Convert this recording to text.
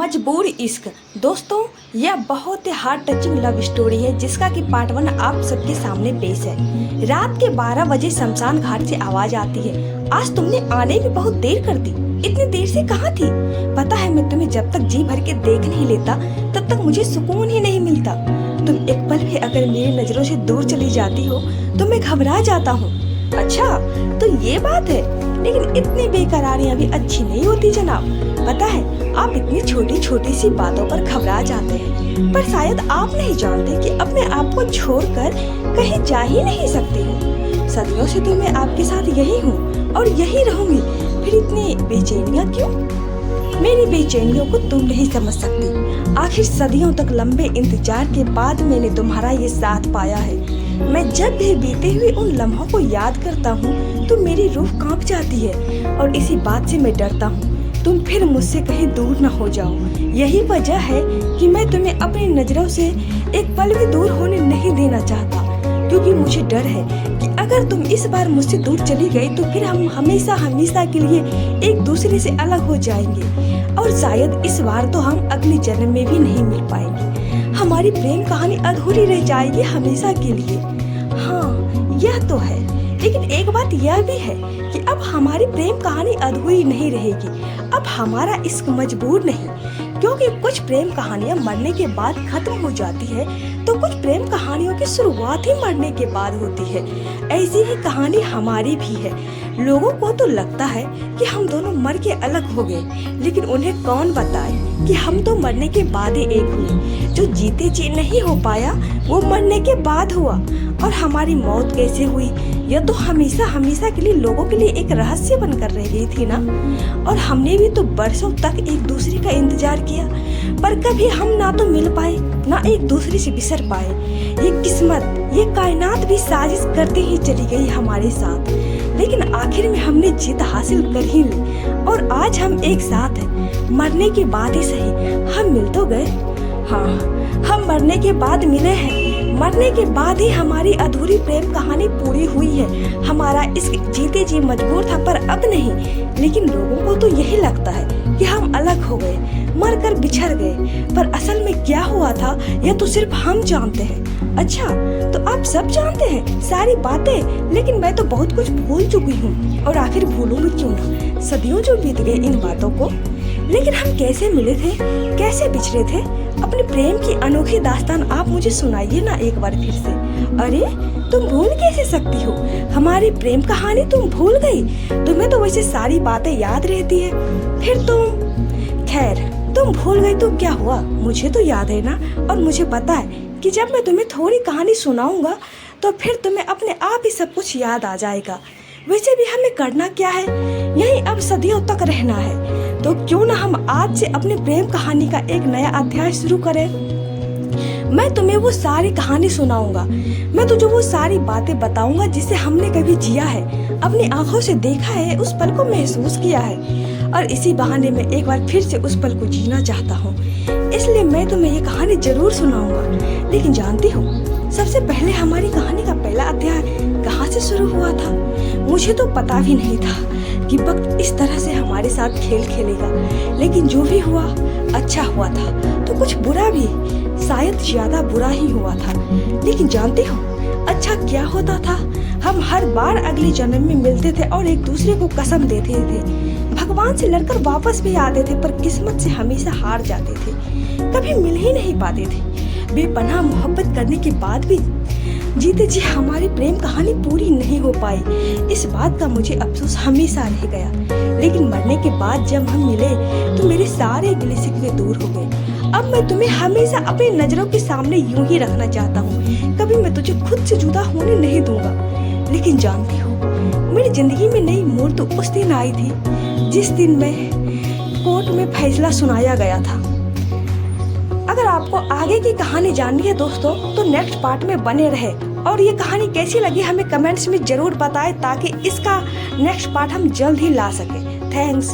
मजबूर इश्क। दोस्तों, यह बहुत ही हार्ट टचिंग लव स्टोरी है जिसका कि पार्ट 1 आप सबके सामने पेश है। रात के 12 बजे शमशान घाट से आवाज आती है, आज तुमने आने में बहुत देर कर दी। इतनी देर से कहाँ थी? पता है मैं तुम्हें जब तक जी भर के देख नहीं लेता तब तक मुझे सुकून ही नहीं मिलता। तुम एक पल भी अगर मेरी नजरों से दूर चली जाती हो तो मैं घबरा जाता हूँ। अच्छा, तो ये बात है, लेकिन इतनी बेकरारियां भी अच्छी नहीं होती जनाब। पता है आप इतनी छोटी छोटी सी बातों पर घबरा जाते हैं, पर शायद आप नहीं जानते कि अपने आप को छोड़कर कहीं जा ही नहीं सकते हो। सदियों से तो मैं आपके साथ यही हूँ और यही रहूंगी, फिर इतनी बेचैनियाँ क्यों? मेरी बेचैनियों को तुम नहीं समझ सकती। आखिर सदियों तक लंबे इंतजार के बाद मैंने तुम्हारा ये साथ पाया है। मैं जब भी बीते हुए उन लम्हों को याद करता हूँ तो मेरी रूह कांप जाती है और इसी बात से मैं डरता हूँ तुम फिर मुझसे कहीं दूर न हो जाओ। यही वजह है कि मैं तुम्हें अपनी नजरों से एक पल भी दूर होने नहीं देना चाहता, क्योंकि मुझे डर है कि अगर तुम इस बार मुझसे दूर चली गई तो फिर हम हमेशा हमेशा के लिए एक दूसरे से अलग हो जाएंगे और शायद इस बार तो हम अगले जन्म में भी नहीं मिल पाएंगे। हमारी प्रेम कहानी अधूरी रह जाएगी हमेशा के लिए। हाँ, यह तो है, लेकिन एक बात यह भी है कि अब हमारी प्रेम कहानी अधूरी नहीं रहेगी। अब हमारा इश्क मजबूर नहीं, क्योंकि कुछ प्रेम कहानियां मरने के बाद खत्म हो जाती है तो कुछ प्रेम कहानियों की शुरुआत ही मरने के बाद होती है। ऐसी ही कहानी हमारी भी है। लोगों को तो लगता है कि हम दोनों मर के अलग हो गए, लेकिन उन्हें कौन बताए कि हम तो मरने के बाद ही एक हुए। जो जीते जी नहीं हो पाया वो मरने के बाद हुआ। और हमारी मौत कैसे हुई यह तो हमेशा हमेशा के लिए लोगों के लिए एक रहस्य बनकर रह गई थी ना। और हमने भी तो बरसों तक एक दूसरे का इंतजार किया, पर कभी हम ना तो मिल पाए ना एक दूसरे से बिसर पाए। ये किस्मत, ये कायनात भी साजिश करते ही चली गई हमारे साथ, लेकिन आखिर में हमने जीत हासिल कर ही ली और आज हम एक साथ हैं। मरने के बाद ही सही, हम मिल तो गए। हाँ, हम मरने के बाद मिले हैं। मरने के बाद ही हमारी अधूरी प्रेम कहानी पूरी हुई है। हमारा इश्क जीते जी मजबूर था, पर अब नहीं। लेकिन लोगों को तो यही लगता है कि हम अलग हो गए, मरकर बिछड़ गए, पर असल में क्या हुआ था यह तो सिर्फ हम जानते हैं। अच्छा, तो आप सब जानते हैं सारी बातें, लेकिन मैं तो बहुत कुछ भूल चुकी हूँ और आखिर भूलूंगी क्यों ना। सदियों जो बीत गए इन बातों को, लेकिन हम कैसे मिले थे, कैसे बिछड़े थे? अपने प्रेम की अनोखी दास्तान आप मुझे सुनाइए ना एक बार फिर से। अरे, तुम भूल कैसे सकती हो हमारी प्रेम कहानी? तुम भूल गई? तुम्हें तो वैसे सारी बातें याद रहती है। फिर तुम, खैर, तुम भूल गई तो क्या हुआ, मुझे तो याद है ना। और मुझे पता है कि जब मैं तुम्हें थोड़ी कहानी सुनाऊंगा तो फिर तुम्हें अपने आप ही सब कुछ याद आ जाएगा। वैसे भी हमें करना क्या है, यही अब सदियों तक रहना है। तो क्यों ना हम आज से अपनी प्रेम कहानी का एक नया अध्याय शुरू करें। मैं तुम्हें वो सारी कहानी सुनाऊंगा, मैं तुझे वो सारी बातें बताऊंगा जिसे हमने कभी जिया है, अपनी आंखों से देखा है, उस पल को महसूस किया है। और इसी बहाने में एक बार फिर से उस पल को जीना चाहता हूँ, इसलिए मैं तुम्हें ये कहानी जरूर सुनाऊंगा। लेकिन जानती हो, सबसे पहले हमारी कहानी का पहला अध्याय कहाँ से शुरू हुआ था? मुझे तो पता भी नहीं था कि वक्त इस तरह से हमारे साथ खेल खेलेगा, लेकिन जो भी हुआ अच्छा हुआ था, तो कुछ बुरा भी, शायद ज्यादा बुरा ही हुआ था। लेकिन जानते हो अच्छा क्या होता था? हम हर बार अगले जन्म में मिलते थे और एक दूसरे को कसम देते थे, भगवान से लड़कर वापस भी आते थे, पर किस्मत से हमेशा हार जाते थे, कभी मिल ही नहीं पाते थे। बेपनाह मोहब्बत करने के बाद भी जीते जी हमारी प्रेम कहानी पूरी नहीं हो पाई। इस बात का मुझे अफसोस हमेशा रह गया। लेकिन मरने के बाद जब हम मिले तो मेरे सारे गिले शिकवे दूर हो गए। अब मैं तुम्हें हमेशा अपनी नजरों के सामने यूं ही रखना चाहता हूँ, कभी मैं तुझे खुद से जुदा होने नहीं दूंगा। लेकिन जानती हो, मेरी जिंदगी में नई मोड़ तो उस दिन आई थी जिस दिन मैं कोर्ट में फैसला सुनाया गया था। अगर आपको आगे की कहानी जाननी है दोस्तों, तो नेक्स्ट पार्ट में बने रहे। और ये कहानी कैसी लगी हमें कमेंट्स में जरूर बताएं, ताकि इसका नेक्स्ट पार्ट हम जल्द ही ला सके। थैंक्स।